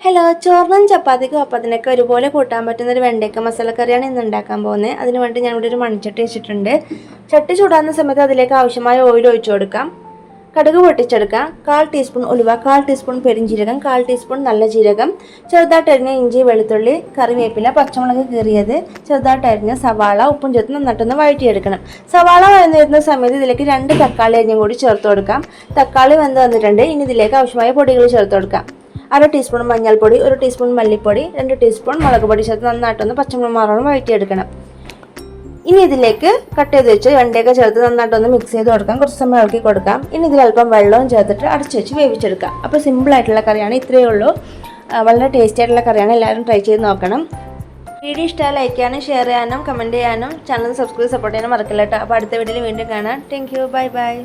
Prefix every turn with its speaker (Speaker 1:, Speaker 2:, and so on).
Speaker 1: Hello, ചോറിനും ചപ്പാത്തിക്കും അപ്പത്തിനൊക്കെ ഒരുപോലെ കൂട്ടാൻ പറ്റുന്നൊരു വെണ്ടയ്ക്ക മസാലക്കറിയാണ് ഇന്ന് ഉണ്ടാക്കാൻ പോകുന്നത്. അതിന് വേണ്ടി ഞാൻ ഇവിടെ ഒരു മൺചട്ടി വെച്ചിട്ടുണ്ട്. ചട്ടി ചൂടാകുന്ന സമയത്ത് അതിലേക്ക് ആവശ്യമായ ഓയിൽ ഒഴിച്ചു കൊടുക്കാം. കടുക് പൊട്ടിച്ചെടുക്കാം. 1/4 ടീസ്പൂൺ ഉലുവ, 1/4 ടീസ്പൂൺ പെരിഞ്ജീരകം, 1/4 ടീസ്പൂൺ നല്ല ജീരകം, ചെറുതായിട്ട് അരിഞ്ഞ ഇഞ്ചി, വെളുത്തുള്ളി, കറിവേപ്പില, പച്ചമുളക് കീറിയത്, ചെറുതായിട്ട് അരിഞ്ഞ സവാള, ഉപ്പും ചേർത്ത് നന്നായിട്ടൊന്ന് വഴറ്റിയെടുക്കണം. സവാള വഴന്നു വരുന്ന സമയത്ത് ഇതിലേക്ക് 2 തക്കാളി അരിഞ്ഞും കൂടി ചേർത്ത് കൊടുക്കാം. തക്കാളി വെന്ത് വന്നിട്ടുണ്ട്. ഇനി ഇതിലേക്ക് ആവശ്യമായ പൊടികൾ ചേർത്ത് കൊടുക്കാം. 1/2 ടീസ്പൂൺ മഞ്ഞൾപ്പൊടി, 1 ടീസ്പൂൺ മല്ലിപ്പൊടി, 2 ടീസ്പൂൺ മുളക് പൊടി ചേർത്ത് നന്നായിട്ടൊന്ന് പച്ചമുളക് മാറണം വഴറ്റിയെടുക്കണം. ഇനി ഇതിലേക്ക് കട്ട് ചെയ്ത് വെച്ച് വെണ്ടയൊക്കെ ചേർത്ത് നന്നായിട്ടൊന്ന് മിക്സ് ചെയ്ത് കൊടുക്കാം. കുറച്ച് സമയം ഇളക്കി കൊടുക്കാം. ഇനി ഇതിൽ അല്പം വെള്ളവും ചേർത്തിട്ട് അടച്ചു വെച്ച് വേവിച്ചെടുക്കാം. അപ്പോൾ സിമ്പിളായിട്ടുള്ള കറിയാണ്, ഇത്രയേ ഉള്ളൂ. വളരെ ടേസ്റ്റി ആയിട്ടുള്ള കറിയാണ്. എല്ലാവരും ട്രൈ ചെയ്ത് നോക്കണം. വീഡിയോ ഇഷ്ടമായി ലൈക്ക് ചെയ്യാനും ഷെയർ ചെയ്യാനും കമൻറ്റ് ചെയ്യാനും ചാനൽ സബ്സ്ക്രൈബ് സപ്പോർട്ട് ചെയ്യാനും മറക്കില്ല കേട്ടോ. അപ്പോൾ അടുത്ത വീഡിയോയിൽ വീണ്ടും കാണാം. Thank you, bye bye.